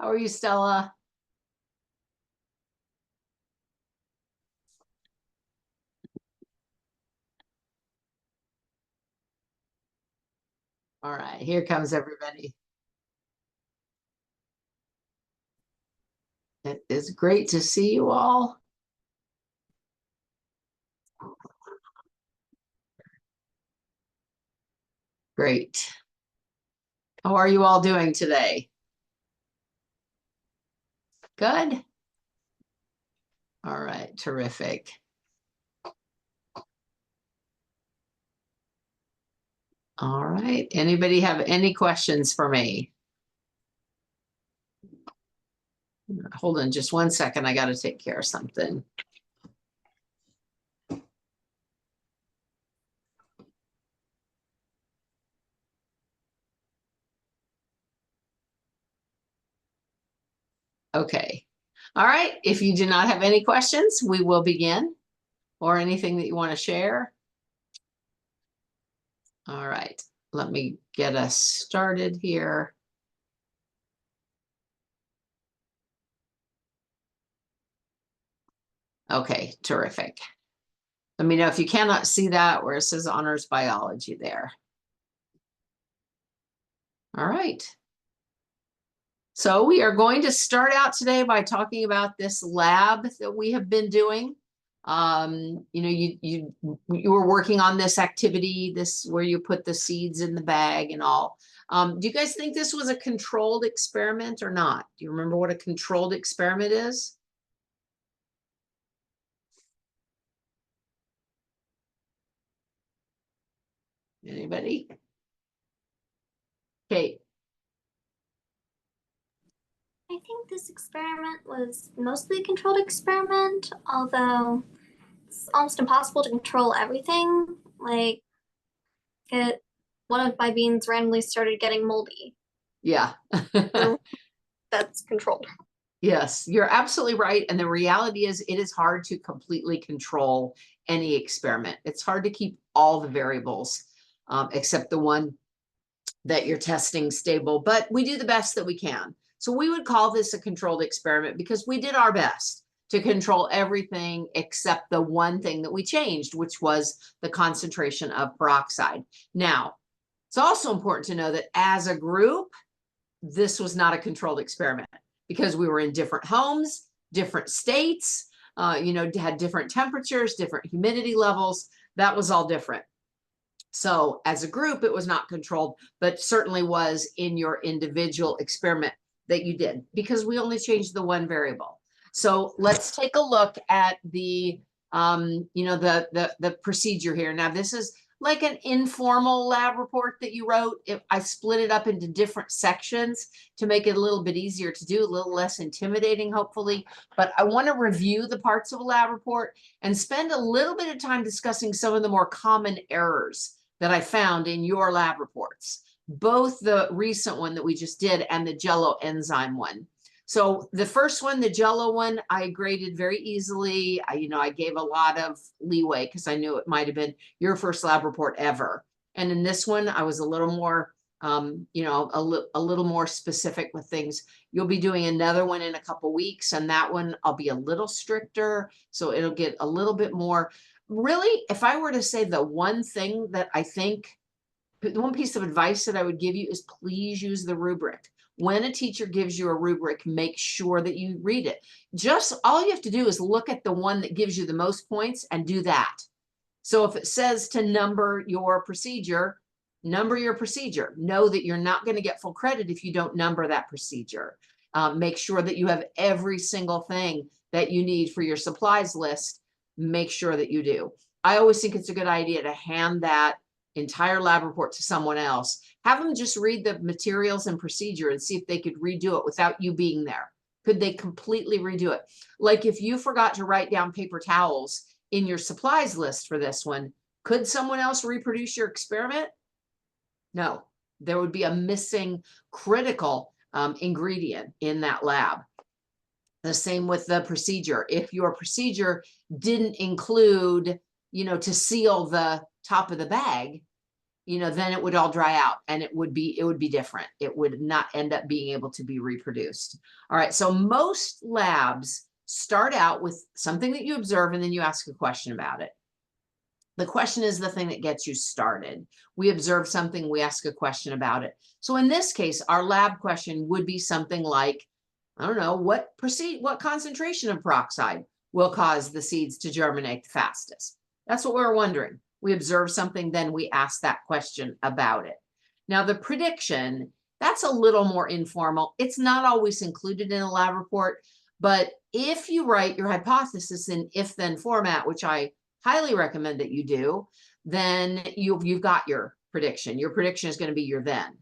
How are you, Stella? All right, here comes everybody. It is great to see you all. Great. How are you all doing today? Good? All right, terrific. All right, anybody have any questions for me? Hold on just one second, I gotta take care of something. Okay. All right, if you do not have any questions, we will begin, or anything that you want to share. All right, let me get us started here. Okay, terrific. Let me know if you cannot see that where it says honors biology there. All right. So we are going to start out today by talking about this lab that we have been doing. You were working on this activity, this where you put the seeds in the bag and all. Do you guys think this was a controlled experiment or not? Do you remember what a controlled experiment is? Anybody? Kate. I think this experiment was mostly a controlled experiment, although it's almost impossible to control everything. Like, one of my beans randomly started getting moldy. Yeah. So that's controlled. Yes, you're absolutely right. And the reality is it is hard to completely control any experiment. It's hard to keep all the variables except the one that you're testing stable, but we do the best that we can. So we would call this a controlled experiment because we did our best to control everything except the one thing that we changed, which was the concentration of peroxide. Now, it's also important to know that as a group, this was not a controlled experiment because we were in different homes, different states, had different temperatures, different humidity levels. That was all different. So as a group, it was not controlled, but certainly was in your individual experiment that you did because we only changed the one variable. So let's take a look at the procedure here. Now this is like an informal lab report that you wrote. I split it up into different sections to make it a little bit easier to do, a little less intimidating, hopefully. But I want to review the parts of a lab report and spend a little bit of time discussing some of the more common errors that I found in your lab reports, both the recent one that we just did and the Jello enzyme one. So the first one, the Jello one, I graded very easily. I gave a lot of leeway because I knew it might have been your first lab report ever. And in this one, I was a little more, a little more specific with things. You'll be doing another one in a couple weeks, and that one I'll be a little stricter, so it'll get a little bit more. Really, if I were to say the one thing that I think, the one piece of advice that I would give you is please use the rubric. When a teacher gives you a rubric, make sure that you read it. Just all you have to do is look at the one that gives you the most points and do that. So if it says to number your procedure, number your procedure. Know that you're not going to get full credit if you don't number that procedure. Make sure that you have every single thing that you need for your supplies list. Make sure that you do. I always think it's a good idea to hand that entire lab report to someone else. Have them just read the materials and procedure and see if they could redo it without you being there. Could they completely redo it? Like if you forgot to write down paper towels in your supplies list for this one, could someone else reproduce your experiment? No, there would be a missing critical ingredient in that lab. The same with the procedure. If your procedure didn't include, to seal the top of the bag, then it would all dry out and it would be different. It would not end up being able to be reproduced. All right, so most labs start out with something that you observe and then you ask a question about it. The question is the thing that gets you started. We observe something, we ask a question about it. So in this case, our lab question would be something like, I don't know, what concentration of peroxide will cause the seeds to germinate the fastest? That's what we're wondering. We observe something, then we ask that question about it. Now the prediction, that's a little more informal. It's not always included in a lab report, but if you write your hypothesis in if-then format, which I highly recommend that you do, then you've got your prediction. Your prediction is going to be your then.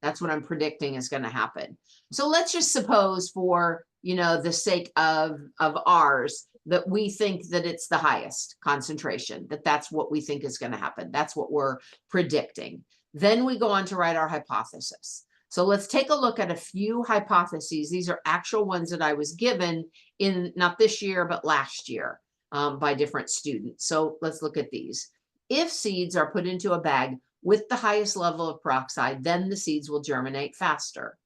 That's what I'm predicting is going to happen. So let's just suppose for, the sake of ours, that we think that it's the highest concentration, that's what we think is going to happen. That's what we're predicting. Then we go on to write our hypothesis. So let's take a look at a few hypotheses. These are actual ones that I was given in not this year, but last year by different students. So let's look at these. If seeds are put into a bag with the highest level of peroxide, then the seeds will germinate faster.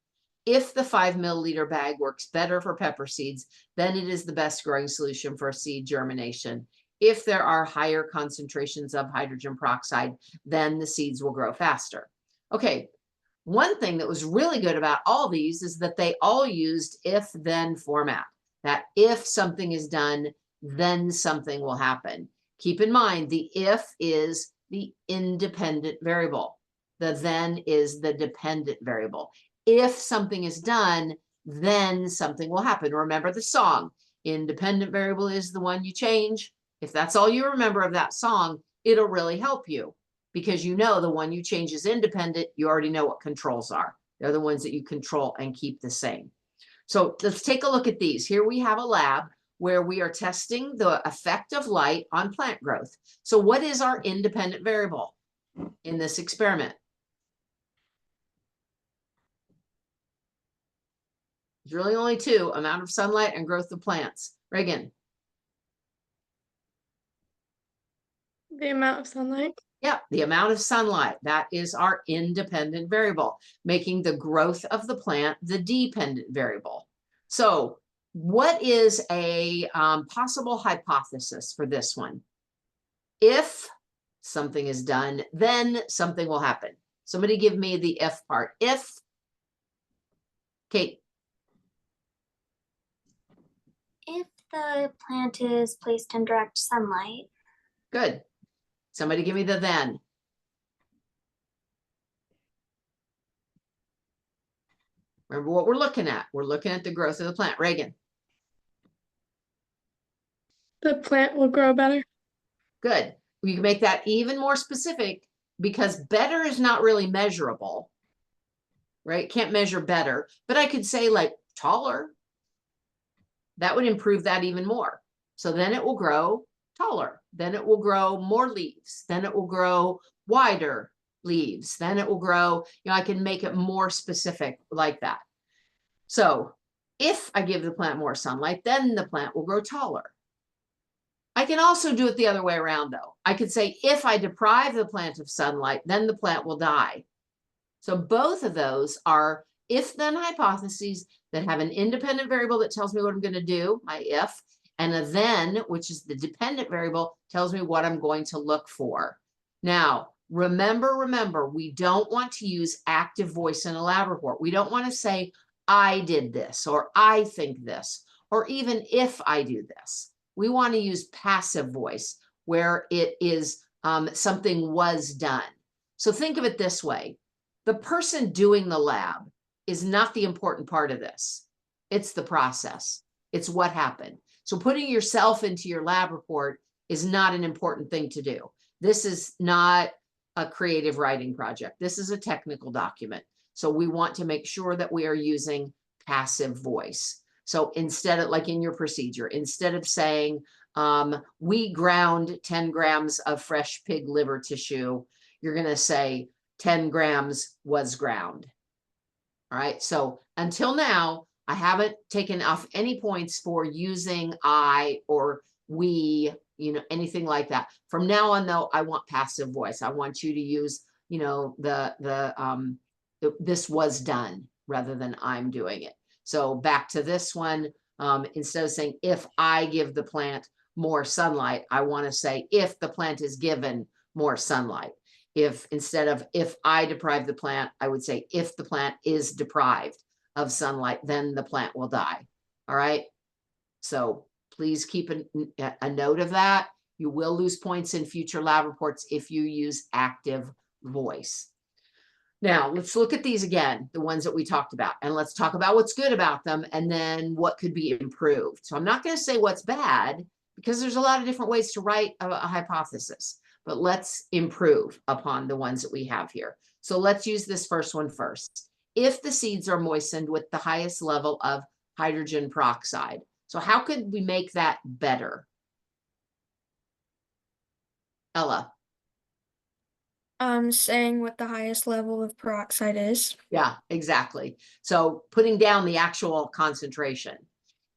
If the 5 milliliter bag works better for pepper seeds, then it is the best growing solution for seed germination. If there are higher concentrations of hydrogen peroxide, then the seeds will grow faster. Okay, one thing that was really good about all these is that they all used if-then format. That if something is done, then something will happen. Keep in mind, the if is the independent variable. The then is the dependent variable. If something is done, then something will happen. Remember the song. Independent variable is the one you change. If that's all you remember of that song, it'll really help you because the one you change is independent. You already know what controls are. They're the ones that you control and keep the same. So let's take a look at these. Here we have a lab where we are testing the effect of light on plant growth. So what is our independent variable in this experiment? There's really only two: amount of sunlight and growth of plants. Reagan. The amount of sunlight. Yeah, the amount of sunlight. That is our independent variable, making the growth of the plant the dependent variable. So what is a possible hypothesis for this one? If something is done, then something will happen. Somebody give me the if part. If, Kate. If the plant is placed in direct sunlight. Good. Somebody give me the then. Remember what we're looking at. We're looking at the growth of the plant. Reagan. The plant will grow better. Good. We can make that even more specific because better is not really measurable, right? Can't measure better, but I could say like taller. That would improve that even more. So then it will grow taller. Then it will grow more leaves. Then it will grow wider leaves. Then it will grow, I can make it more specific like that. So if I give the plant more sunlight, then the plant will grow taller. I can also do it the other way around though. I could say if I deprive the plant of sunlight, then the plant will die. So both of those are if-then hypotheses that have an independent variable that tells me what I'm going to do, my if, and a then, which is the dependent variable, tells me what I'm going to look for. Now, remember, we don't want to use active voice in a lab report. We don't want to say, I did this, or I think this, or even if I do this. We want to use passive voice where it is something was done. So think of it this way. The person doing the lab is not the important part of this. It's the process. It's what happened. So putting yourself into your lab report is not an important thing to do. This is not a creative writing project. This is a technical document. So we want to make sure that we are using passive voice. So instead of, like in your procedure, instead of saying, we ground 10 grams of fresh pig liver tissue, you're going to say 10 grams was ground. All right. So until now, I haven't taken off any points for using I or we, anything like that. From now on, though, I want passive voice. I want you to use you know, this was done rather than I'm doing it. So back to this one, instead of saying if I give the plant more sunlight, I want to say if the plant is given more sunlight. If instead of if I deprive the plant, I would say if the plant is deprived of sunlight, then the plant will die. All right. So please keep a note of that. You will lose points in future lab reports if you use active voice. Now let's look at these again, the ones that we talked about, and let's talk about what's good about them and then what could be improved. So I'm not going to say what's bad because there's a lot of different ways to write a hypothesis, but let's improve upon the ones that we have here. So let's use this first one first. If the seeds are moistened with the highest level of hydrogen peroxide. So how could we make that better? Ella. Saying what the highest level of peroxide is. Yeah, exactly. So putting down the actual concentration.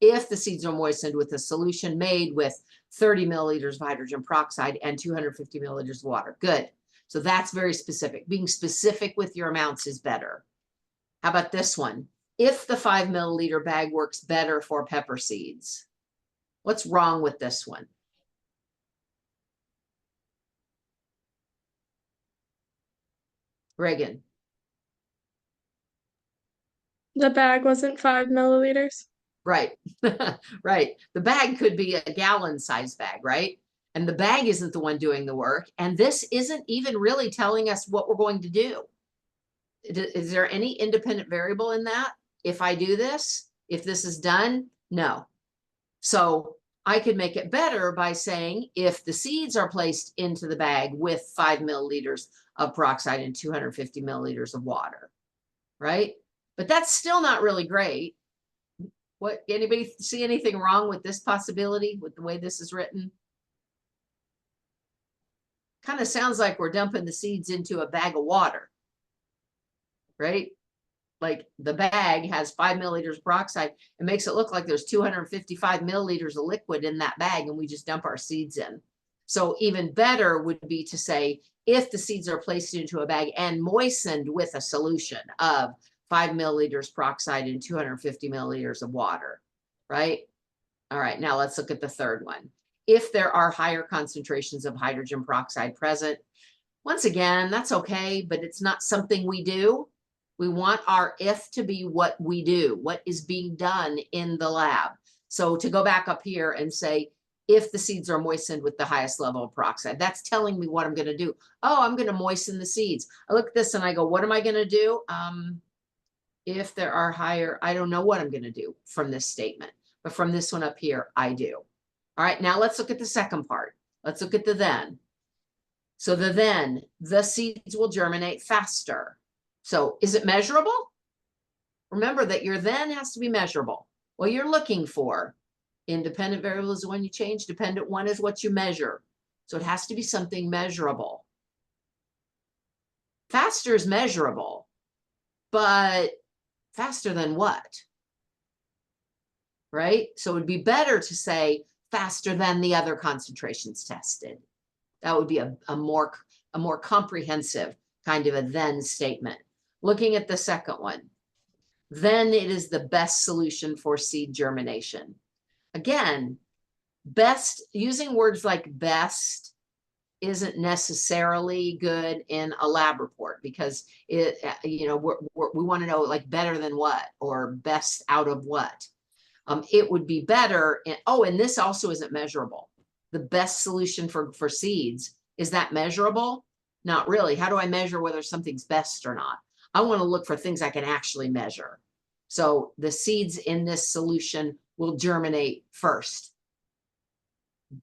If the seeds are moistened with a solution made with 30 milliliters of hydrogen peroxide and 250 milliliters of water. Good. So that's very specific. Being specific with your amounts is better. How about this one? If the 5 milliliter bag works better for pepper seeds. What's wrong with this one? Reagan. The bag wasn't 5 milliliters. Right. Right. The bag could be a gallon size bag, right? And the bag isn't the one doing the work. And this isn't even really telling us what we're going to do. Is there any independent variable in that? If I do this, if this is done, no. So I could make it better by saying if the seeds are placed into the bag with 5 milliliters of peroxide and 250 milliliters of water, right? But that's still not really great. What, anybody see anything wrong with this possibility with the way this is written? Kind of sounds like we're dumping the seeds into a bag of water, right? Like the bag has 5 milliliters of peroxide. It makes it look like there's 255 milliliters of liquid in that bag and we just dump our seeds in. So even better would be to say, if the seeds are placed into a bag and moistened with a solution of 5 milliliters peroxide and 250 milliliters of water, right? All right, now let's look at the third one. If there are higher concentrations of hydrogen peroxide present, once again, that's okay, but it's not something we do. We want our if to be what we do, what is being done in the lab. So to go back up here and say, if the seeds are moistened with the highest level of peroxide, that's telling me what I'm going to do. Oh, I'm going to moisten the seeds. I look at this and I go, what am I going to do? If there are higher, I don't know what I'm going to do from this statement, but from this one up here, I do. All right, now let's look at the second part. Let's look at the then. So the then, the seeds will germinate faster. So is it measurable? Remember that your then has to be measurable. Well, you're looking for independent variable is the one you change. Dependent one is what you measure. So it has to be something measurable. Faster is measurable, but faster than what? Right? So it would be better to say faster than the other concentrations tested. That would be a more comprehensive kind of a then statement. Looking at the second one, then it is the best solution for seed germination. Again, best, using words like best isn't necessarily good in a lab report because it, you know, we want to know like better than what or best out of what. It would be better. And this also isn't measurable. The best solution for seeds, is that measurable? Not really. How do I measure whether something's best or not? I want to look for things I can actually measure. So the seeds in this solution will germinate first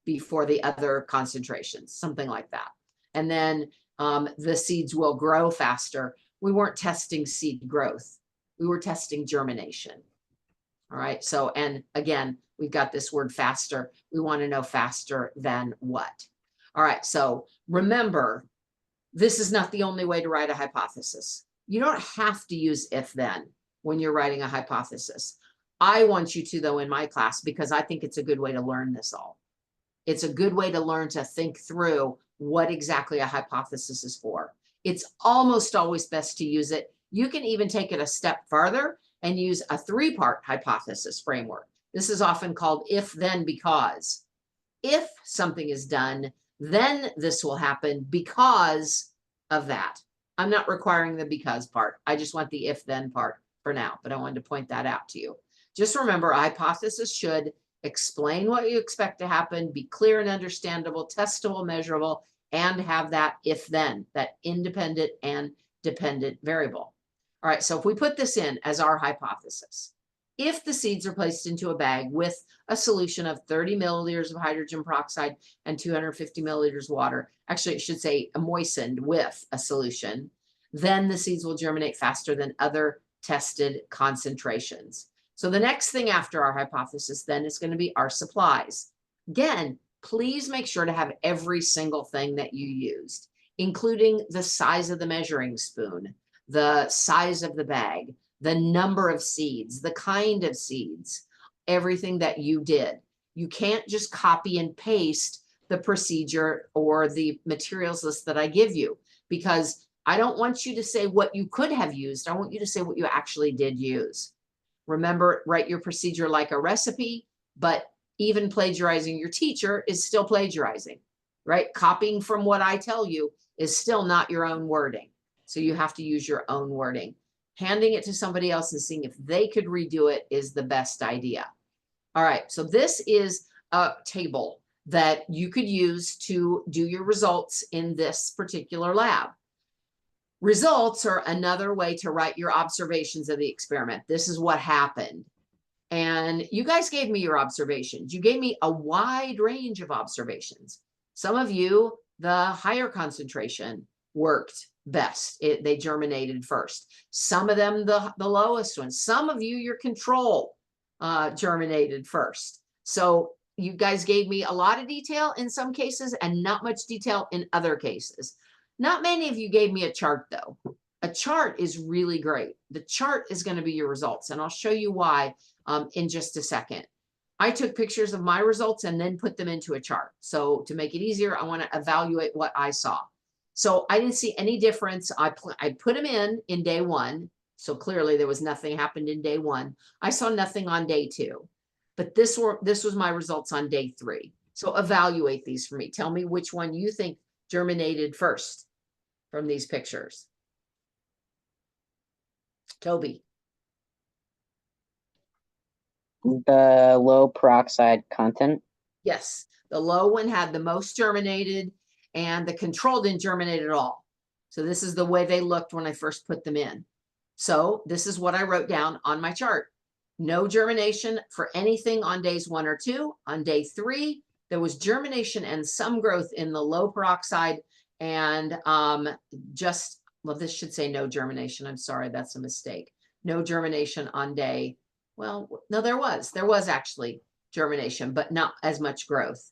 before the other concentrations, something like that. And then the seeds will grow faster. We weren't testing seed growth. We were testing germination. All right. So, and again, we've got this word faster. We want to know faster than what. All right. So remember, this is not the only way to write a hypothesis. You don't have to use if then when you're writing a hypothesis. I want you to, though, in my class, because I think it's a good way to learn this all. It's a good way to learn to think through what exactly a hypothesis is for. it's almost always best to use it. You can even take it a step farther and use a 3-part hypothesis framework. This is often called if, then, because. If something is done, then this will happen because of that. I'm not requiring the because part. I just want the if, then part for now, but I wanted to point that out to you. Just remember, a hypothesis should explain what you expect to happen, be clear and understandable, testable, measurable, and have that if then, that independent and dependent variable. All right, so if we put this in as our hypothesis, if the seeds are placed into a bag with a solution of 30 milliliters of hydrogen peroxide and 250 milliliters water, actually it should say moistened with a solution, then the seeds will germinate faster than other tested concentrations. So the next thing after our hypothesis then is going to be our supplies. Again, please make sure to have every single thing that you used, including the size of the measuring spoon, the size of the bag, the number of seeds, the kind of seeds, everything that you did. You can't just copy and paste the procedure or the materials list that I give you, because I don't want you to say what you could have used. I want you to say what you actually did use. Remember, write your procedure like a recipe, but even plagiarizing your teacher is still plagiarizing, right? Copying from what I tell you is still not your own wording. So you have to use your own wording. Handing it to somebody else and seeing if they could redo it is the best idea. All right, so this is a table that you could use to do your results in this particular lab. Results are another way to write your observations of the experiment. This is what happened. And you guys gave me your observations. You gave me a wide range of observations. Some of you, the higher concentration worked best. They germinated first. Some of them, the lowest ones. Some of you, your control germinated first. So you guys gave me a lot of detail in some cases and not much detail in other cases. Not many of you gave me a chart though. A chart is really great. The chart is going to be your results, and I'll show you why in just a second. I took pictures of my results and then put them into a chart. So to make it easier, I want to evaluate what I saw. So I didn't see any difference. I put them in day 1. So clearly there was nothing happened in day 1. I saw nothing on day 2. But this was my results on day 3. So evaluate these for me. Tell me which one you think germinated first from these pictures. Toby. The low peroxide content. Yes, the low one had the most germinated, and the control didn't germinate at all. So this is the way they looked when I first put them in. So this is what I wrote down on my chart. No germination for anything on days 1 or 2. On day 3, there was germination and some growth in the low peroxide, and well, this should say no germination. I'm sorry, that's a mistake. No germination on day, well, no, there was actually germination, but not as much growth.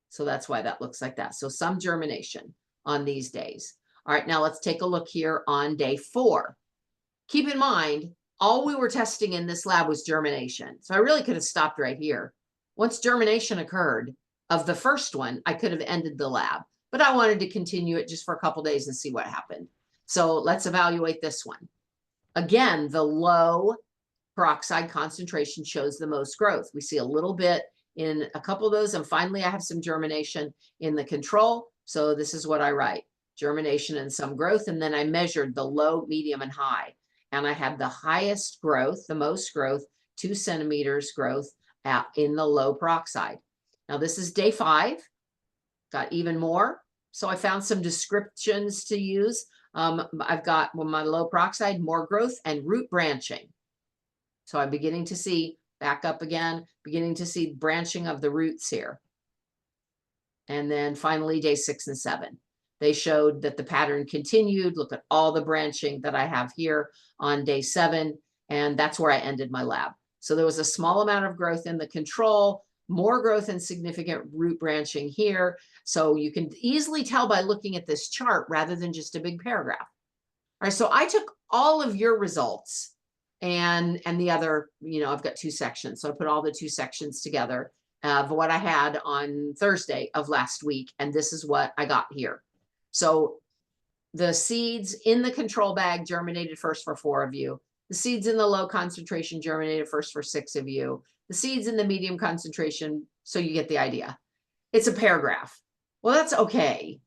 So that's why that looks like that. So some germination on these days. All right, now let's take a look here on day 4. Keep in mind, all we were testing in this lab was germination. So I really could have stopped right here. Once germination occurred of the first one, I could have ended the lab, but I wanted to continue it just for a couple days and see what happened. So let's evaluate this one. Again, the low peroxide concentration shows the most growth. We see a little bit in a couple of those, and finally I have some germination in the control. So this is what I write: germination and some growth, and then I measured the low, medium, and high. And I had the highest growth, the most growth, 2 centimeters growth in the low peroxide. Now this is day 5, got even more. So I found some descriptions to use. I've got, with my low peroxide, more growth and root branching. So I'm beginning to see, back up again, beginning to see branching of the roots here. And then finally, day 6 and 7. They showed that the pattern continued. Look at all the branching that I have here on day 7. And that's where I ended my lab. So there was a small amount of growth in the control, more growth and significant root branching here. So you can easily tell by looking at this chart rather than just a big paragraph. All right, so I took all of your results and the other, I've got 2 sections. So I put all the 2 sections together of what I had on Thursday of last week. And this is what I got here. So the seeds in the control bag germinated first for 4 of you. The seeds in the low concentration germinated first for 6 of you. The seeds in the medium concentration, so you get the idea. It's a paragraph. Well, that's okay,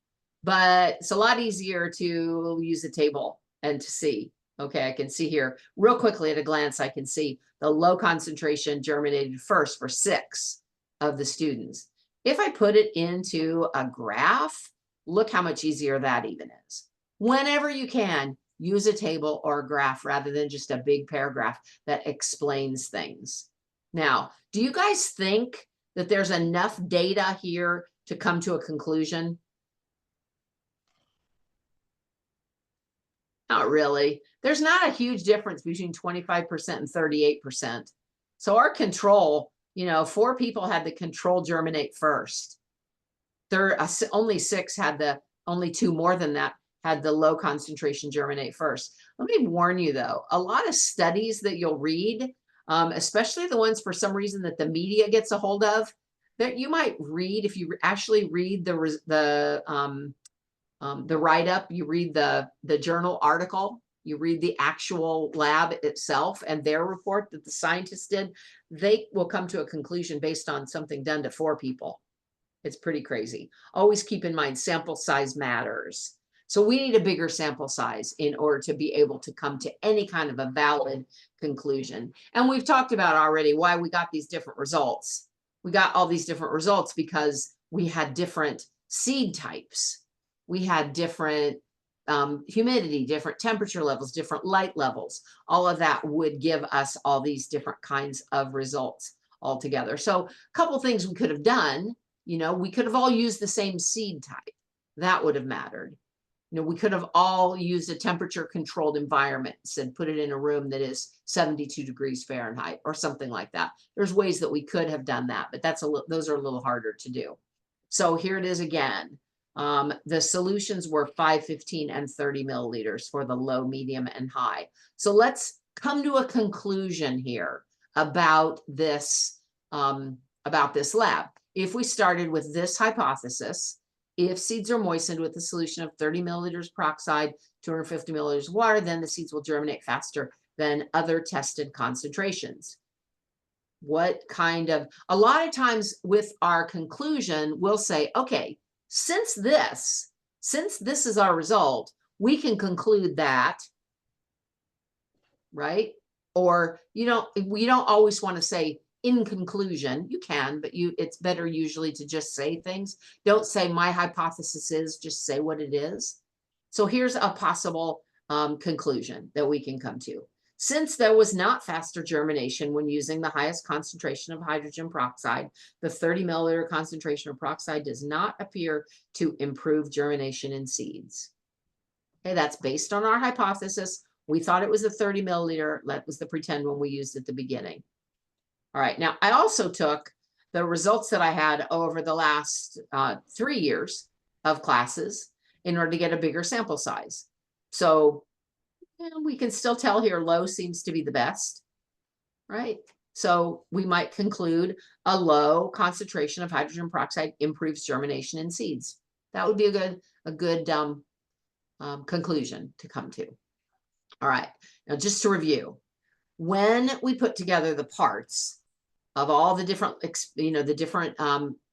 but it's a lot easier to use the table and to see. Okay, I can see here real quickly at a glance, I can see the low concentration germinated first for 6 of the students. If I put it into a graph, look how much easier that even is. Whenever you can, use a table or a graph rather than just a big paragraph that explains things. Now, do you guys think that there's enough data here to come to a conclusion? Not really. There's not a huge difference between 25% and 38%. So our control, 4 people had the control germinate first. Only 6 had only 2 more than that had the low concentration germinate first. Let me warn you though, a lot of studies that you'll read, especially the ones for some reason that the media gets a hold of, that you might read, if you actually read the write-up, you read the journal article, you read the actual lab itself and their report that the scientists did, they will come to a conclusion based on something done to 4 people. It's pretty crazy. Always keep in mind, sample size matters. So we need a bigger sample size in order to be able to come to any kind of a valid conclusion. And we've talked about already why we got these different results. We got all these different results because we had different seed types. We had different humidity, different temperature levels, different light levels. All of that would give us all these different kinds of results altogether. So a couple things we could have done, we could have all used the same seed type. That would have mattered. We could have all used a temperature controlled environment, said put it in a room that is 72 degrees Fahrenheit or something like that. There's ways that we could have done that, but those are a little harder to do. So here it is again. The solutions were 5, 15, and 30 milliliters for the low, medium, and high. So let's come to a conclusion here about this lab. If we started with this hypothesis, if seeds are moistened with a solution of 30 milliliters peroxide, 250 milliliters of water, then the seeds will germinate faster than other tested concentrations. A lot of times with our conclusion, we'll say, okay, since this is our result, we can conclude that, right? Or, we don't always want to say, in conclusion, you can, but it's better usually to just say things. Don't say my hypothesis is, just say what it is. So here's a possible conclusion that we can come to. Since there was not faster germination when using the highest concentration of hydrogen peroxide, the 30 milliliter concentration of peroxide does not appear to improve germination in seeds. Okay, that's based on our hypothesis. We thought it was a 30 milliliter. That was the pretend one we used at the beginning. All right, now I also took the results that I had over the last 3 years of classes in order to get a bigger sample size. So we can still tell here low seems to be the best, right? So we might conclude a low concentration of hydrogen peroxide improves germination in seeds. That would be a good conclusion to come to. All right, now just to review, when we put together the parts of all the different, the different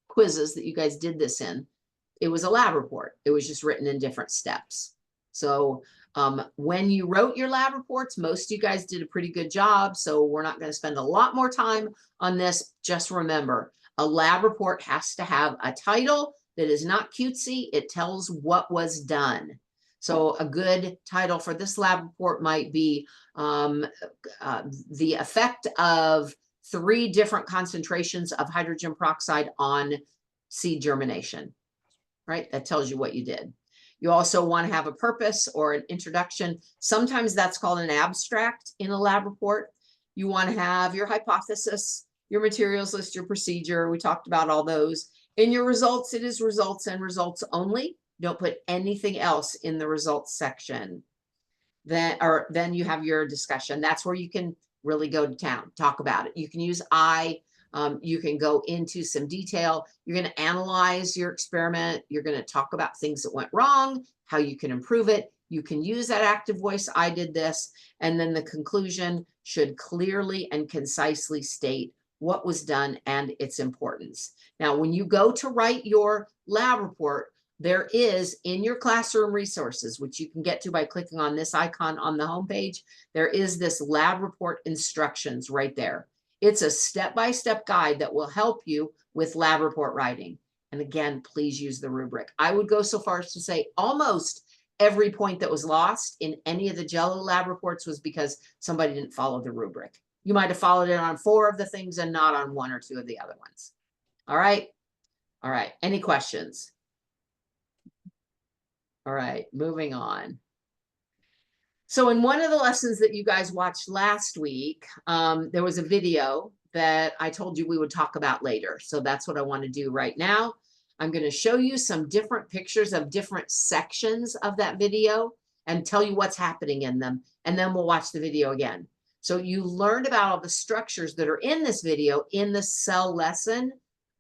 quizzes that you guys did this in, it was a lab report. It was just written in different steps. So when you wrote your lab reports, most of you guys did a pretty good job. So we're not going to spend a lot more time on this. Just remember, a lab report has to have a title that is not cutesy. It tells what was done. So a good title for this lab report might be the effect of 3 different concentrations of hydrogen peroxide on seed germination, right? That tells you what you did. You also want to have a purpose or an introduction. Sometimes that's called an abstract in a lab report. You want to have your hypothesis, your materials list, your procedure. We talked about all those. In your results, it is results and results only. Don't put anything else in the results section. Then you have your discussion. That's where you can really go to town, talk about it. You can use I You can go into some detail. You're going to analyze your experiment. You're going to talk about things that went wrong, how you can improve it. You can use that active voice, I did this, and then the conclusion should clearly and concisely state what was done and its importance. Now, when you go to write your lab report, there is in your classroom resources, which you can get to by clicking on this icon on the homepage, there is this lab report instructions right there. It's a step-by-step guide that will help you with lab report writing. And again, please use the rubric. I would go so far as to say almost every point that was lost in any of the Jello lab reports was because somebody didn't follow the rubric. You might have followed it on 4 of the things and not on 1 or 2 of the other ones. All right. All right. Any questions? All right, moving on. So in one of the lessons that you guys watched last week, there was a video that I told you we would talk about later. So that's what I want to do right now. I'm going to show you some different pictures of different sections of that video and tell you what's happening in them. And then we'll watch the video again. So you learned about all the structures that are in this video in the cell lesson,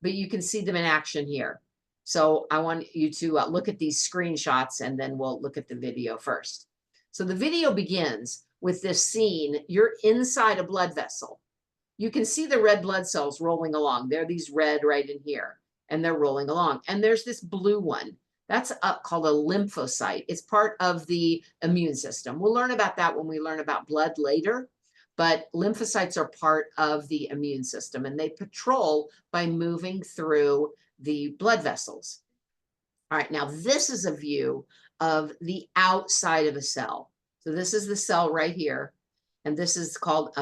but you can see them in action here. So I want you to look at these screenshots and then we'll look at the video first. So the video begins with this scene. You're inside a blood vessel. You can see the red blood cells rolling along. They're these red right in here, and they're rolling along. And there's this blue one. That's called a lymphocyte. It's part of the immune system. We'll learn about that when we learn about blood later. But lymphocytes are part of the immune system, and they patrol by moving through the blood vessels. All right, now this is a view of the outside of a cell. So this is the cell right here, and this is called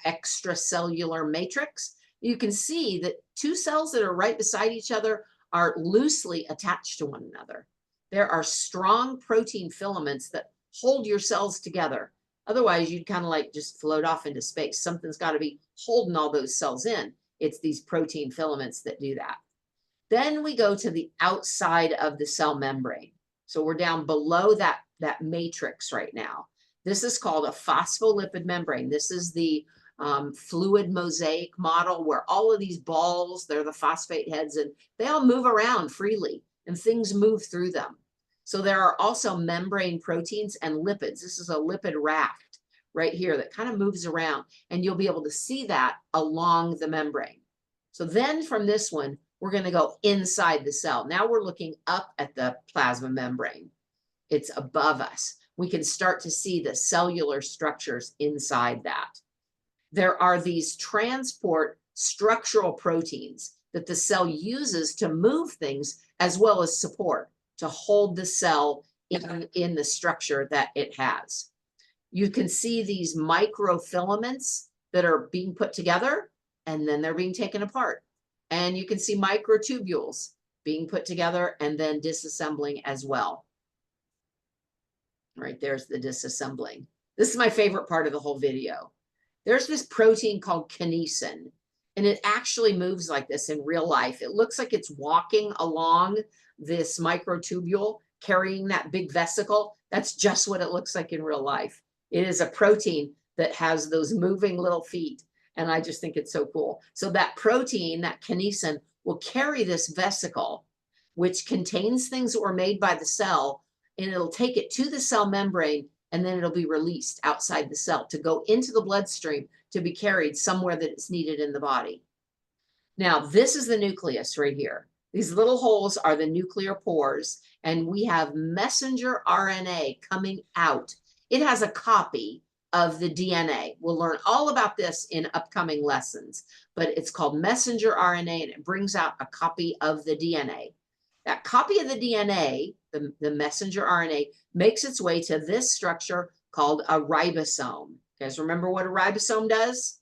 extracellular matrix. You can see that 2 cells that are right beside each other are loosely attached to one another. There are strong protein filaments that hold your cells together. Otherwise, you'd kind of like just float off into space. Something's got to be holding all those cells in. It's these protein filaments that do that. Then we go to the outside of the cell membrane. So we're down below that matrix right now. This is called a phospholipid membrane. This is the fluid mosaic model where all of these balls, they're the phosphate heads, and they all move around freely and things move through them. So there are also membrane proteins and lipids. This is a lipid raft right here that kind of moves around, and you'll be able to see that along the membrane. So then from this one, we're going to go inside the cell. Now we're looking up at the plasma membrane. It's above us. We can start to see the cellular structures inside that. There are these transport structural proteins that the cell uses to move things as well as support, to hold the cell in the structure that it has. You can see these microfilaments that are being put together and then they're being taken apart. And you can see microtubules being put together and then disassembling as well. Right, there's the disassembling. This is my favorite part of the whole video. There's this protein called kinesin, and it actually moves like this in real life. It looks like it's walking along this microtubule, carrying that big vesicle. That's just what it looks like in real life. It is a protein that has those moving little feet. And I just think it's so cool. So that protein, that kinesin, will carry this vesicle, which contains things that were made by the cell, and it'll take it to the cell membrane, and then it'll be released outside the cell to go into the bloodstream to be carried somewhere that it's needed in the body. Now, this is the nucleus right here. These little holes are the nuclear pores, and we have messenger RNA coming out. It has a copy of the DNA. We'll learn all about this in upcoming lessons, but it's called messenger RNA, and it brings out a copy of the DNA. That copy of the DNA, the messenger RNA, makes its way to this structure called a ribosome. You guys remember what a ribosome does?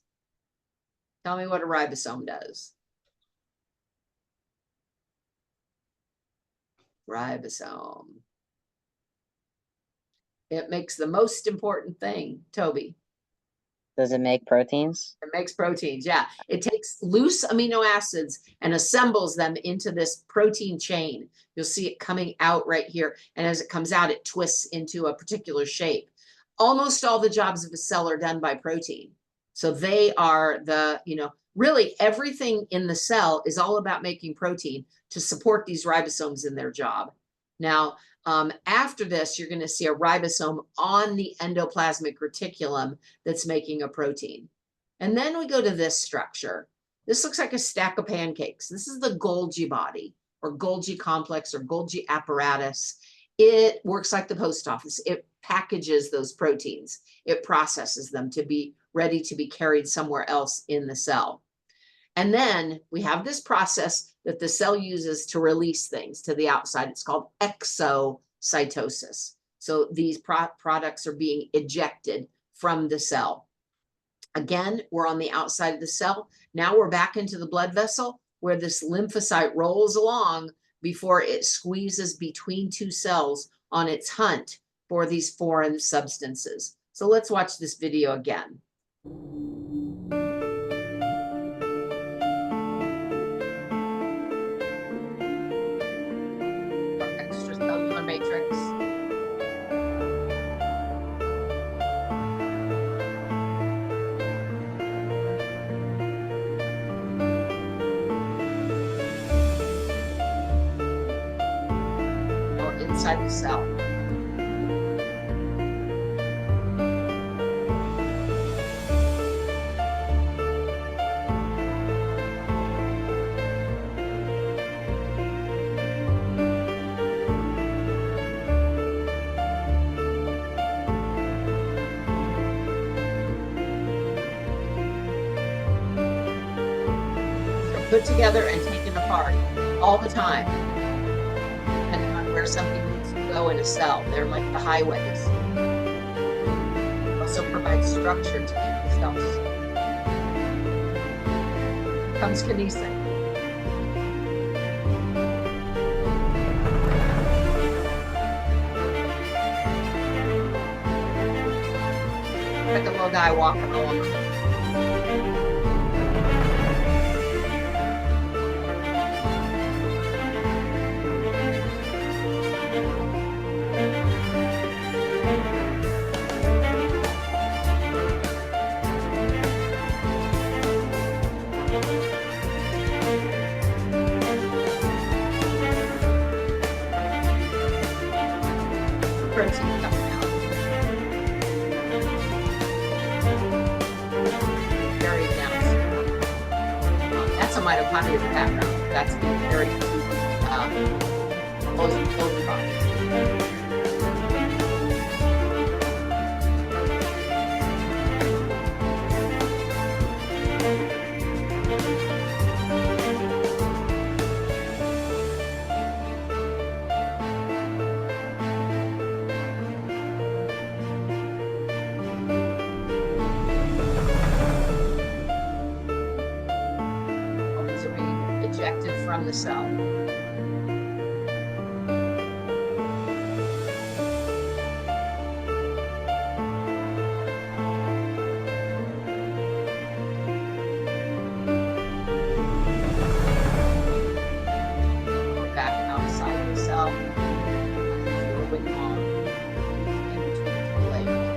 Tell me what a ribosome does. Ribosome. It makes the most important thing, Toby. Does it make proteins? It makes proteins, yeah. It takes loose amino acids and assembles them into this protein chain. You'll see it coming out right here. And as it comes out, it twists into a particular shape. Almost all the jobs of a cell are done by protein. So they are the, really everything in the cell is all about making protein to support these ribosomes in their job. Now, after this, you're going to see a ribosome on the endoplasmic reticulum that's making a protein. And then we go to this structure. This looks like a stack of pancakes. This is the Golgi body or Golgi complex or Golgi apparatus. It works like the post office. It packages those proteins. It processes them to be ready to be carried somewhere else in the cell. And then we have this process that the cell uses to release things to the outside. It's called exocytosis. So these products are being ejected from the cell. Again, we're on the outside of the cell. Now we're back into the blood vessel where this lymphocyte rolls along before it squeezes between two cells on its hunt for these foreign substances. So let's watch this video again. Extracellular matrix. Or inside the cell. Put together and taken apart all the time, depending on where something needs to go in a cell. They're like the highways. Also provide structure to keep the cells. Comes kinesin. Like a little guy walking along. Protein coming out. Very dense. That's a mitochondrial background. That's being carried to closing products. Ejected from the cell. We're back outside the cell. Moving on in between the layers.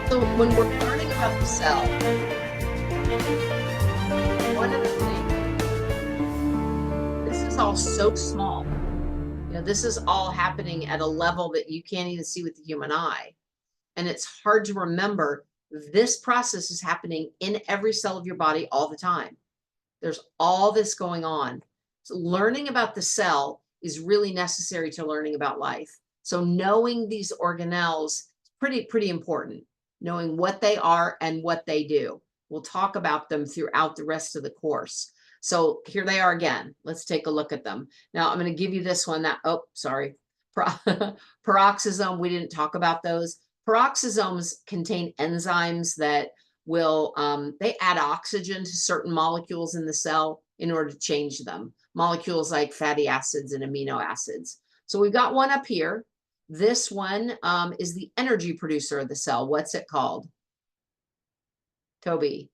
So when we're learning about the cell, one of the things, this is all so small. You know, this is all happening at a level that you can't even see with the human eye. And it's hard to remember this process is happening in every cell of your body all the time. There's all this going on. So learning about the cell is really necessary to learning about life. So knowing these organelles is pretty important. Knowing what they are and what they do. We'll talk about them throughout the rest of the course. So here they are again. Let's take a look at them. Now I'm going to give you this one that, oh, sorry. Peroxisome, we didn't talk about those. Peroxisomes contain enzymes that will, they add oxygen to certain molecules in the cell in order to change them. Molecules like fatty acids and amino acids. So we've got one up here. This one is the energy producer of the cell. What's it called? Toby.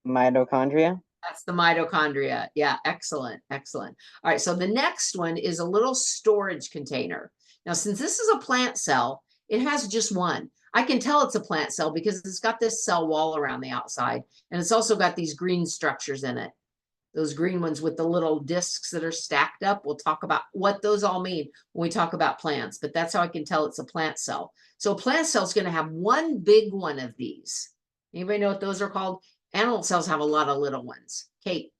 Mitochondria. That's the mitochondria. Yeah, excellent, excellent. All right, so the next one is a little storage container. Now, since this is a plant cell, it has just one. I can tell it's a plant cell because it's got this cell wall around the outside, and it's also got these green structures in it. Those green ones with the little discs that are stacked up. We'll talk about what those all mean when we talk about plants, but that's how I can tell it's a plant cell. So a plant cell is going to have one big one of these. Anybody know what those are called? Animal cells have a lot of little ones. Kate.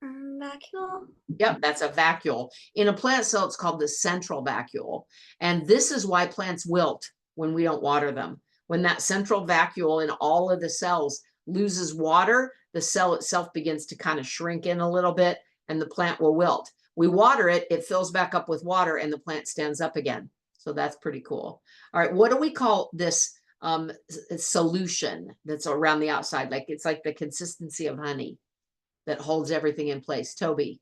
Vacuole. Yep, that's a vacuole. In a plant cell, it's called the central vacuole. And this is why plants wilt when we don't water them. When that central vacuole in all of the cells loses water, the cell itself begins to kind of shrink in a little bit and the plant will wilt. We water it, it fills back up with water and the plant stands up again. So that's pretty cool. All right, what do we call this solution that's around the outside? Like it's like the consistency of honey that holds everything in place. Toby.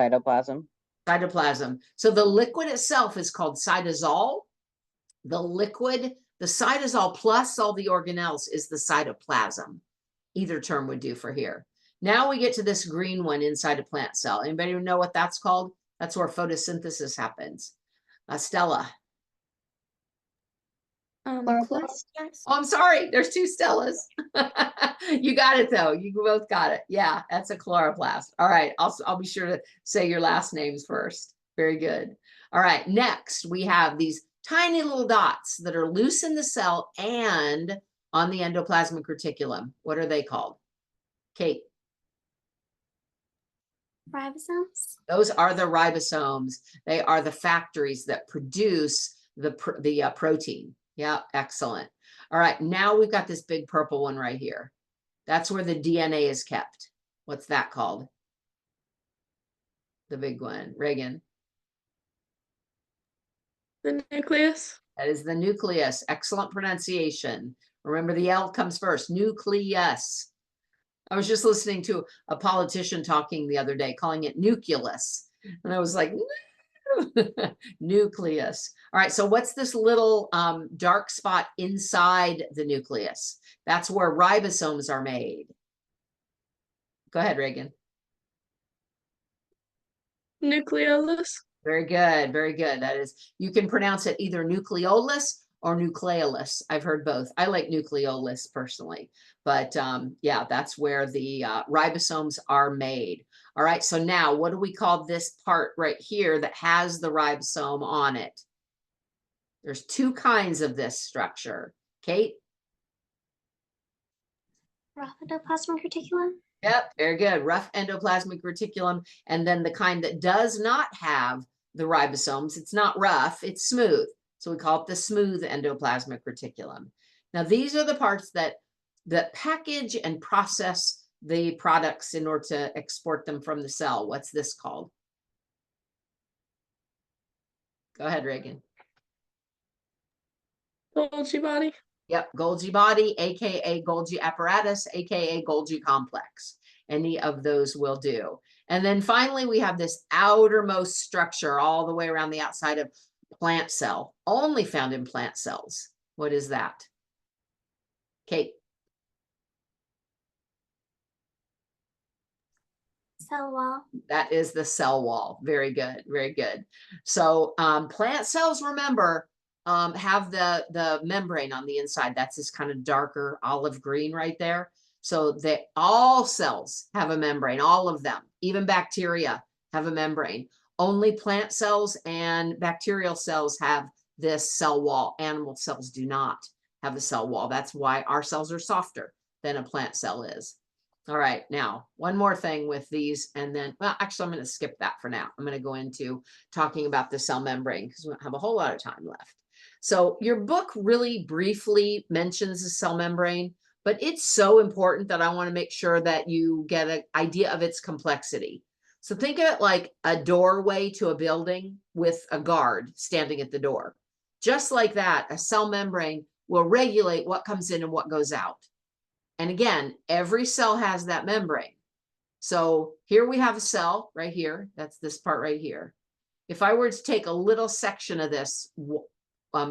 Cytoplasm. Cytoplasm. So the liquid itself is called cytosol. The liquid, the cytosol plus all the organelles is the cytoplasm. Either term would do for here. Now we get to this green one inside a plant cell. Anybody know what that's called? That's where photosynthesis happens. Stella. Chloroplast. Oh, I'm sorry. There's two Stellas. You got it though. You both got it. Yeah, that's a chloroplast. All right. I'll be sure to say your last names first. Very good. All right. Next, we have these tiny little dots that are loose in the cell and on the endoplasmic reticulum. What are they called? Kate. Ribosomes. Those are the ribosomes. They are the factories that produce the protein. Yeah, excellent. All right, now we've got this big purple one right here. That's where the DNA is kept. What's that called? The big one, Reagan. The nucleus. That is the nucleus. Excellent pronunciation. Remember the L comes first, nucleus. I was just listening to a politician talking the other day, calling it nucleus. And I was like, nucleus. All right, so what's this little dark spot inside the nucleus? That's where ribosomes are made. Go ahead, Reagan. Nucleolus. Very good, very good. That is, you can pronounce it either nucleolus or nucleolus. I've heard both. I like nucleolus personally, but yeah, that's where the ribosomes are made. All right, so now what do we call this part right here that has the ribosome on it? There's two kinds of this structure. Kate? Rough endoplasmic reticulum. Yep, very good. Rough endoplasmic reticulum. And then the kind that does not have the ribosomes, it's not rough, it's smooth. So we call it the smooth endoplasmic reticulum. Now, these are the parts that package and process the products in order to export them from the cell. What's this called? Go ahead, Reagan. Golgi body. Yep, Golgi body, aka Golgi apparatus, aka Golgi complex. Any of those will do. And then finally, we have this outermost structure all the way around the outside of plant cell, only found in plant cells. What is that? Kate. Cell wall. That is the cell wall. Very good, very good. So plant cells, remember, have the membrane on the inside. That's this kind of darker olive green right there. So all cells have a membrane, all of them, even bacteria have a membrane. Only plant cells and bacterial cells have this cell wall. Animal cells do not have a cell wall. That's why our cells are softer than a plant cell is. All right, now one more thing with these, and then, well, actually, I'm going to skip that for now. I'm going to go into talking about the cell membrane because we don't have a whole lot of time left. So your book really briefly mentions the cell membrane, but it's so important that I want to make sure that you get an idea of its complexity. So think of it like a doorway to a building with a guard standing at the door. Just like that, a cell membrane will regulate what comes in and what goes out. And again, every cell has that membrane. So here we have a cell right here. That's this part right here. If I were to take a little section of this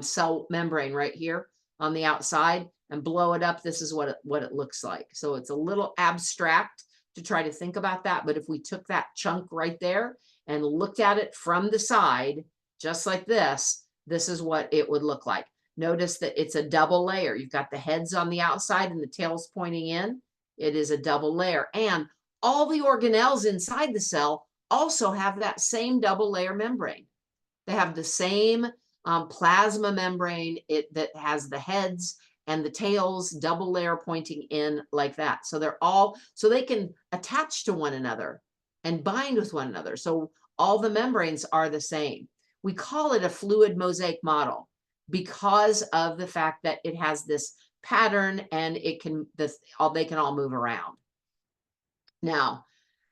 cell membrane right here on the outside and blow it up, this is what it looks like. So it's a little abstract to try to think about that. But if we took that chunk right there and looked at it from the side, just like this, this is what it would look like. Notice that it's a double layer. You've got the heads on the outside and the tails pointing in. It is a double layer. And all the organelles inside the cell also have that same double layer membrane. They have the same plasma membrane that has the heads and the tails, double layer pointing in like that. So they're all, so they can attach to one another and bind with one another. So all the membranes are the same. We call it a fluid mosaic model because of the fact that it has this pattern and it can, they can all move around. Now,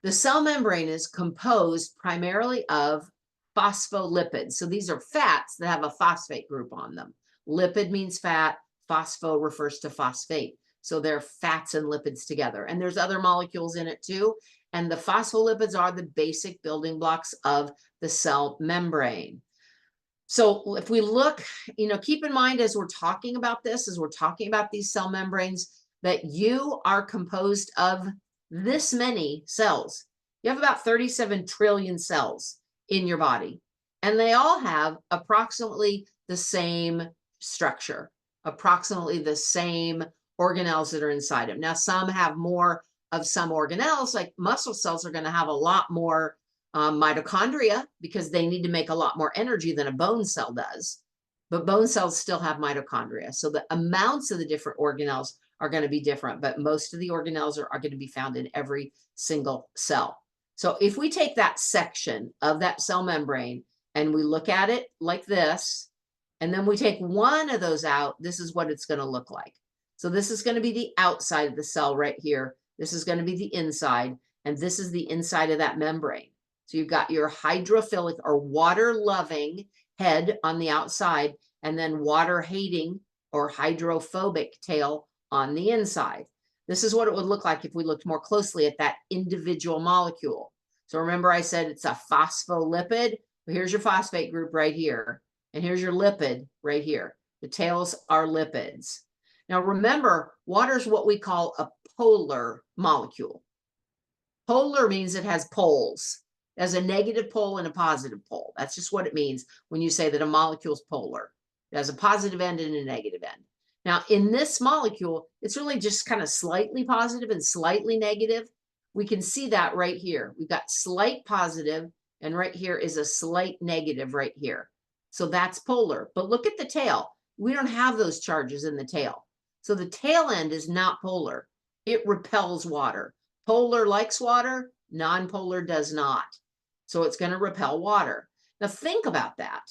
the cell membrane is composed primarily of phospholipids. So these are fats that have a phosphate group on them. Lipid means fat, phospho refers to phosphate. So they're fats and lipids together. And there's other molecules in it too. And the phospholipids are the basic building blocks of the cell membrane. So if we look, keep in mind as we're talking about this, as we're talking about these cell membranes, that you are composed of this many cells. You have about 37 trillion cells in your body, and they all have approximately the same structure, approximately the same organelles that are inside them. Now, some have more of some organelles, like muscle cells are going to have a lot more mitochondria because they need to make a lot more energy than a bone cell does. But bone cells still have mitochondria. So the amounts of the different organelles are going to be different, but most of the organelles are going to be found in every single cell. So if we take that section of that cell membrane and we look at it like this, and then we take one of those out, this is what it's going to look like. So this is going to be the outside of the cell right here. This is going to be the inside, and this is the inside of that membrane. So you've got your hydrophilic or water-loving head on the outside, and then water-hating or hydrophobic tail on the inside. This is what it would look like if we looked more closely at that individual molecule. So remember I said it's a phospholipid. Well, here's your phosphate group right here, and here's your lipid right here. The tails are lipids. Now remember, water is what we call a polar molecule. Polar means it has poles. It has a negative pole and a positive pole. That's just what it means when you say that a molecule is polar. It has a positive end and a negative end. Now, in this molecule, it's really just kind of slightly positive and slightly negative. We can see that right here. We've got slight positive, and right here is a slight negative right here. So that's polar. But look at the tail. We don't have those charges in the tail. So the tail end is not polar. It repels water. Polar likes water, non-polar does not. So it's going to repel water. Now think about that.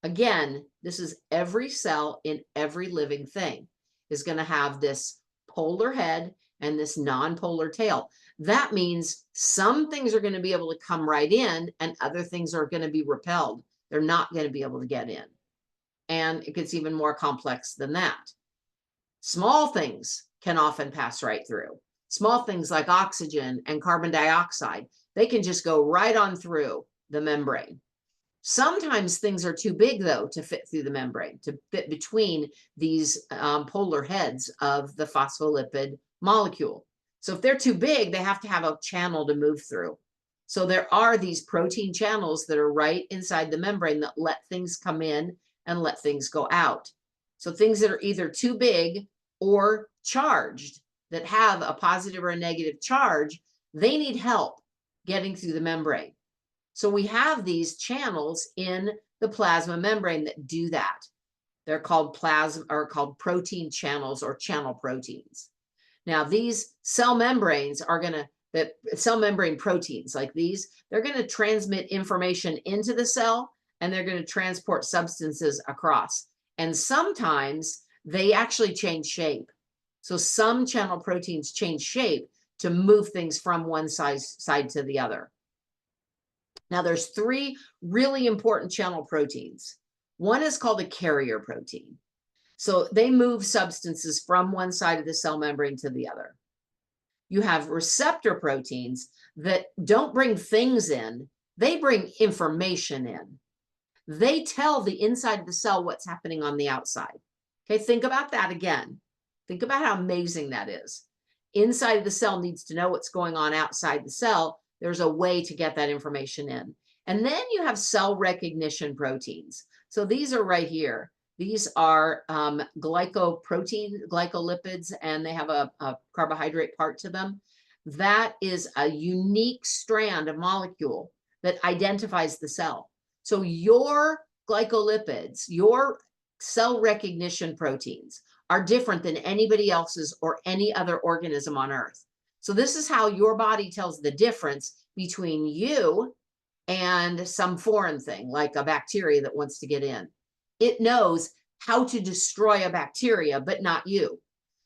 Again, this is every cell in every living thing is going to have this polar head and this non-polar tail. That means some things are going to be able to come right in and other things are going to be repelled. They're not going to be able to get in. And it gets even more complex than that. Small things can often pass right through. Small things like oxygen and carbon dioxide, they can just go right on through the membrane. Sometimes things are too big, though, to fit through the membrane, to fit between these polar heads of the phospholipid molecule. So if they're too big, they have to have a channel to move through. So there are these protein channels that are right inside the membrane that let things come in and let things go out. So things that are either too big or charged, that have a positive or a negative charge, they need help getting through the membrane. So we have these channels in the plasma membrane that do that. They're called protein channels or channel proteins. Now these cell membranes are cell membrane proteins like these, they're going to transmit information into the cell and they're going to transport substances across. And sometimes they actually change shape. So some channel proteins change shape to move things from one side to the other. Now there's three really important channel proteins. One is called a carrier protein. So they move substances from one side of the cell membrane to the other. You have receptor proteins that don't bring things in, they bring information in. They tell the inside of the cell what's happening on the outside. Okay, think about that again. Think about how amazing that is. Inside of the cell needs to know what's going on outside the cell. There's a way to get that information in. And then you have cell recognition proteins. So these are right here. These are glycolipids, and they have a carbohydrate part to them. That is a unique strand of molecule that identifies the cell. So your glycolipids, your cell recognition proteins are different than anybody else's or any other organism on Earth. So this is how your body tells the difference between you and some foreign thing like a bacteria that wants to get in. It knows how to destroy a bacteria, but not you.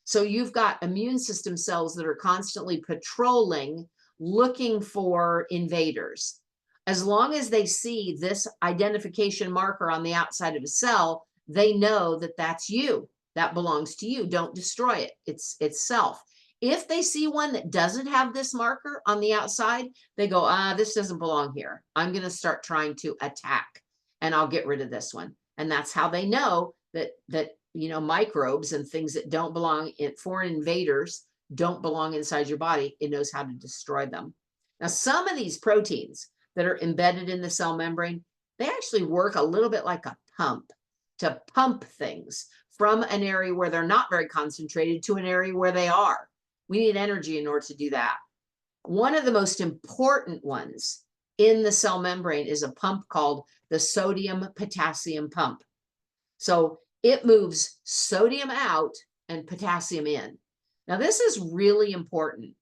So you've got immune system cells that are constantly patrolling, looking for invaders. As long as they see this identification marker on the outside of a cell, they know that that's you. That belongs to you. Don't destroy it. It's self. If they see one that doesn't have this marker on the outside, they go, this doesn't belong here. I'm going to start trying to attack, and I'll get rid of this one. And that's how they know that microbes and things that don't belong in, foreign invaders don't belong inside your body. It knows how to destroy them. Now, some of these proteins that are embedded in the cell membrane, they actually work a little bit like a pump to pump things from an area where they're not very concentrated to an area where they are. We need energy in order to do that. One of the most important ones in the cell membrane is a pump called the sodium-potassium pump. So it moves sodium out and potassium in. Now, this is really important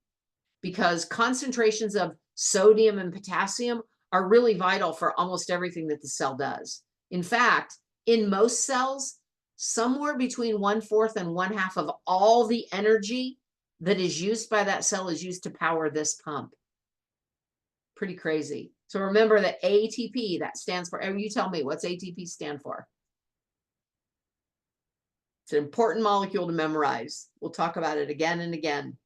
because concentrations of sodium and potassium are really vital for almost everything that the cell does. In fact, in most cells, somewhere between 1/4 and 1/2 of all the energy that is used by that cell is used to power this pump. Pretty crazy. So remember that ATP, that stands for, you tell me, what's ATP stand for? It's an important molecule to memorize. We'll talk about it again and again.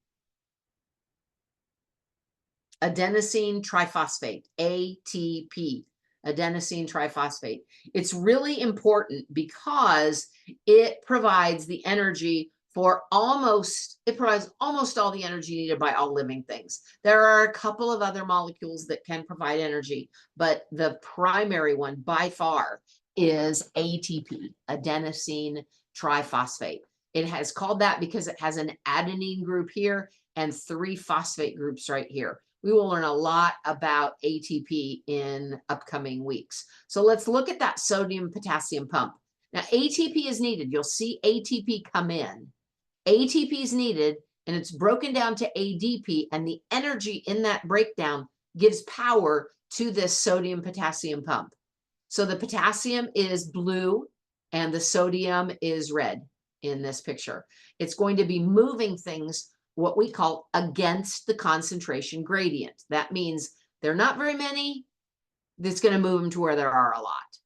Adenosine triphosphate, ATP, adenosine triphosphate. It's really important because it provides the energy for it provides almost all the energy needed by all living things. There are a couple of other molecules that can provide energy, but the primary one by far is ATP, adenosine triphosphate. It has called that because it has an adenine group here and 3 phosphate groups right here. We will learn a lot about ATP in upcoming weeks. So let's look at that sodium-potassium pump. Now, ATP is needed. You'll see ATP come in. ATP is needed, and it's broken down to ADP, and the energy in that breakdown gives power to this sodium-potassium pump. So the potassium is blue, and the sodium is red in this picture. It's going to be moving things what we call against the concentration gradient. That means there are not very many. That's going to move them to where there are a lot.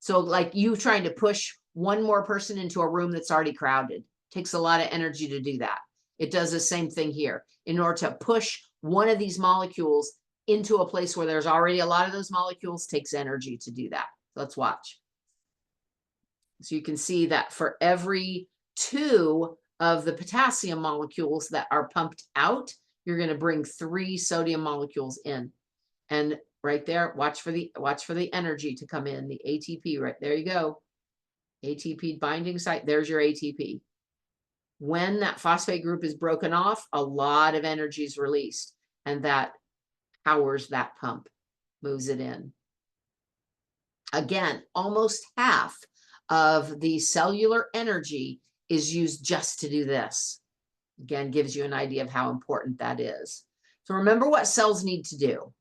So like you trying to push one more person into a room that's already crowded. Takes a lot of energy to do that. It does the same thing here. In order to push one of these molecules into a place where there's already a lot of those molecules, takes energy to do that. Let's watch. So you can see that for every 2 of the potassium molecules that are pumped out, you're going to bring 3 sodium molecules in. And right there, watch for the energy to come in, the ATP, right there you go. ATP binding site, there's your ATP. When that phosphate group is broken off, a lot of energy is released, and that powers that pump, moves it in. Again, almost half of the cellular energy is used just to do this. Again, gives you an idea of how important that is. So remember what cells need to do.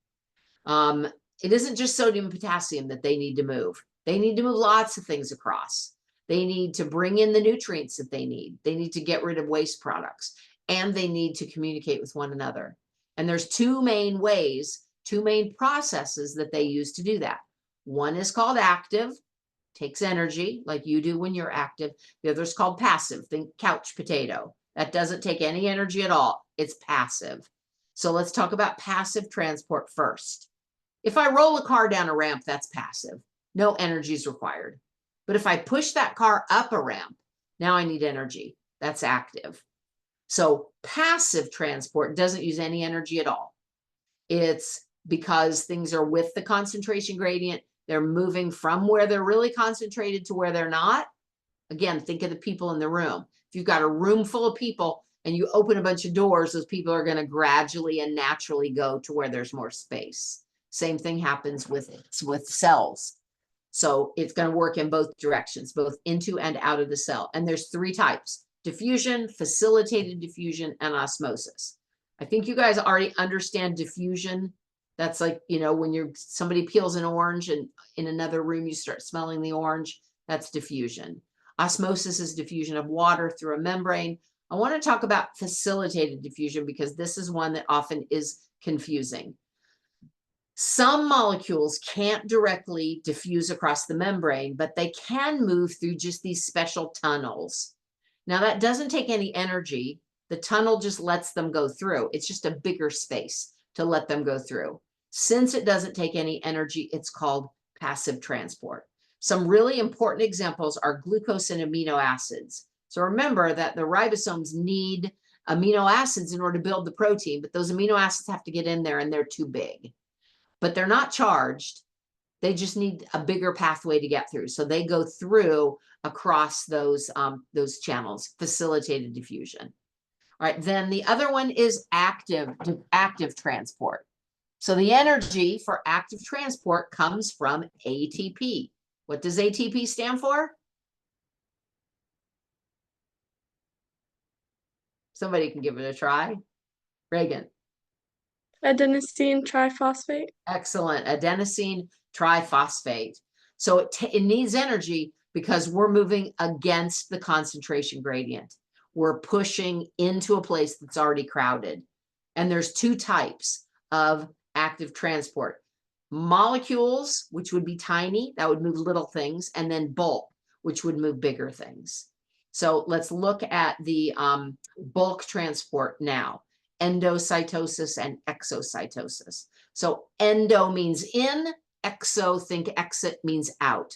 It isn't just sodium and potassium that they need to move. They need to move lots of things across. They need to bring in the nutrients that they need. They need to get rid of waste products, and they need to communicate with one another. And there's 2 main ways, 2 main processes that they use to do that. One is called active, takes energy like you do when you're active. The other is called passive, think couch potato. That doesn't take any energy at all. It's passive. So let's talk about passive transport first. If I roll a car down a ramp, that's passive. No energy is required. But if I push that car up a ramp, now I need energy. That's active. So passive transport doesn't use any energy at all. It's because things are with the concentration gradient, They're moving from where they're really concentrated to where they're not. Again, think of the people in the room. If you've got a room full of people and you open a bunch of doors, those people are going to gradually and naturally go to where there's more space. Same thing happens with cells. So it's going to work in both directions, both into and out of the cell. And there's 3 types: diffusion, facilitated diffusion, and osmosis. I think you guys already understand diffusion. That's like, you know, when somebody peels an orange and in another room you start smelling the orange, that's diffusion. Osmosis is diffusion of water through a membrane. I want to talk about facilitated diffusion because this is one that often is confusing. Some molecules can't directly diffuse across the membrane, but they can move through just these special tunnels. Now, that doesn't take any energy. The tunnel just lets them go through. It's just a bigger space to let them go through. Since it doesn't take any energy, it's called passive transport. Some really important examples are glucose and amino acids. So remember that the ribosomes need amino acids in order to build the protein, but those amino acids have to get in there and they're too big. But they're not charged. They just need a bigger pathway to get through. So they go through across those channels, facilitated diffusion. All right, then the other one is active transport. So the energy for active transport comes from ATP. What does ATP stand for? Somebody can give it a try. Reagan. Adenosine triphosphate. Excellent. Adenosine triphosphate. So it needs energy because we're moving against the concentration gradient. We're pushing into a place that's already crowded. And there's 2 types of active transport. Molecules, which would be tiny, that would move little things, and then bulk, which would move bigger things. So let's look at the bulk transport now. Endocytosis and exocytosis. So endo means in, exo, think exit, means out.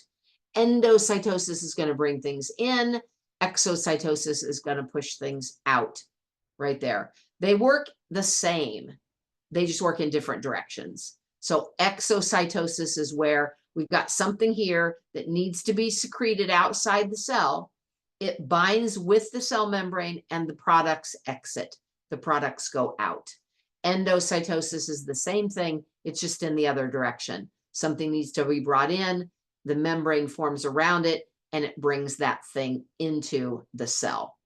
Endocytosis is going to bring things in. Exocytosis is going to push things out right there. They work the same. They just work in different directions. So exocytosis is where we've got something here that needs to be secreted outside the cell. It binds with the cell membrane and the products exit. The products go out. Endocytosis is the same thing. It's just in the other direction. Something needs to be brought in. The membrane forms around it and it brings that thing into the cell.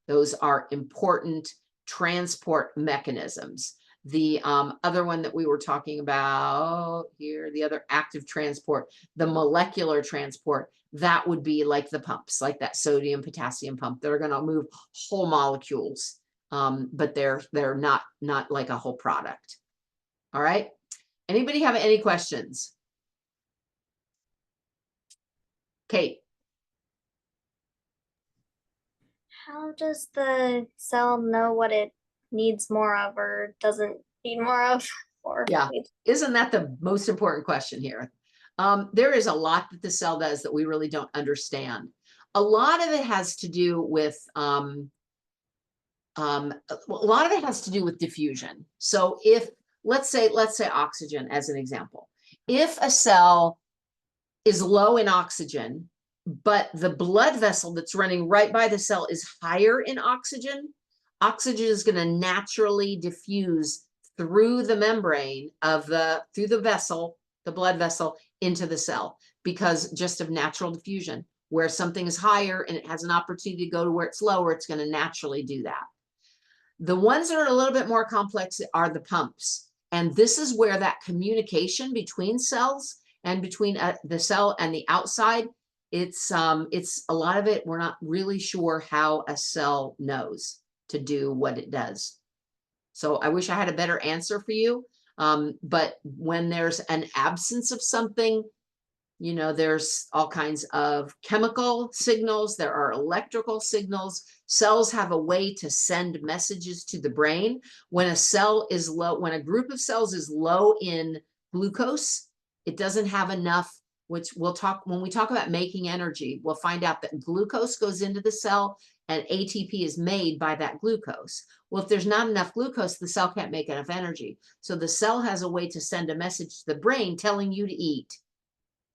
Those are important transport mechanisms. The other one that we were talking about here, the other active transport, the molecular transport, that would be like the pumps, like that sodium potassium pump. They're going to move whole molecules, but they're not like a whole product. All right. Anybody have any questions? Kate. How does the cell know what it needs more of or doesn't need more of? Or Yeah. Isn't that the most important question here? There is a lot that the cell does that we really don't understand. A lot of it has to do with diffusion. So if let's say oxygen as an example. If a cell is low in oxygen, but the blood vessel that's running right by the cell is higher in oxygen, oxygen is going to naturally diffuse through the membrane of through the vessel, the blood vessel, into the cell because just of natural diffusion. Where something is higher and it has an opportunity to go to where it's lower, it's going to naturally do that. The ones that are a little bit more complex are the pumps. And this is where that communication between cells and between the cell and the outside, it's a lot of it, we're not really sure how a cell knows to do what it does. So I wish I had a better answer for you. But when there's an absence of something, you know, there's all kinds of chemical signals. There are electrical signals. Cells have a way to send messages to the brain. When a cell is low, when a group of cells is low in glucose, it doesn't have enough, which we'll talk, when we talk about making energy, we'll find out that glucose goes into the cell and ATP is made by that glucose. Well, if there's not enough glucose, the cell can't make enough energy. So the cell has a way to send a message to the brain telling you to eat,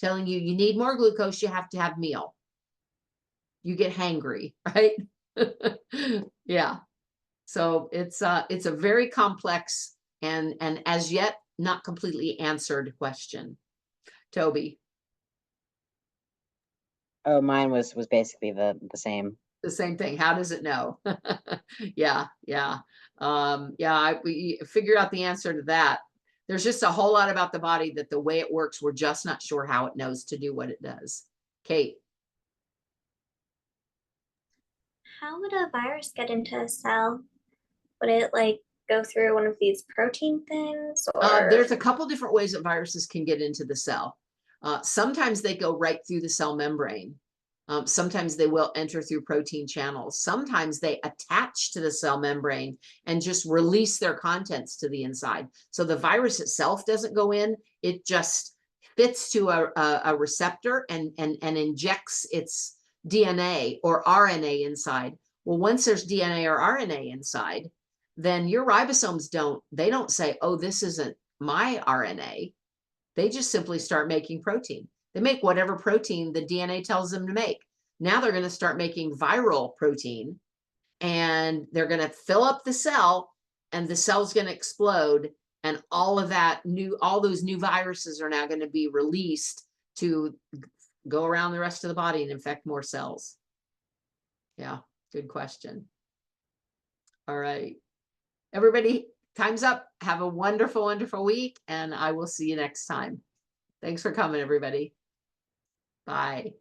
telling you you need more glucose, you have to have meal. You get hangry, right? Yeah. So it's a very complex and as yet not completely answered question. Toby, Oh, mine was basically the same. the same thing. How does it know? Yeah, yeah. We figured out the answer to that. There's just a whole lot about the body that the way it works, we're just not sure how it knows to do what it does. Kate. How would a virus get into a cell? Would it like go through one of these protein things or There's a couple different ways that viruses can get into the cell. Sometimes they go right through the cell membrane. Sometimes they will enter through protein channels. Sometimes they attach to the cell membrane and just release their contents to the inside. So the virus itself doesn't go in, it just fits to a receptor and injects its DNA or RNA inside. Well, once there's DNA or RNA inside, then your ribosomes don't say, oh, this isn't my RNA. They just simply start making protein. They make whatever protein the DNA tells them to make. Now they're going to start making viral protein, and they're going to fill up the cell, and the cell's going to explode, and all those new viruses are now going to be released to go around the rest of the body and infect more cells. Yeah, good question. All right. Everybody, time's up. Have a wonderful, wonderful week, and I will see you next time. Thanks for coming, everybody. Bye.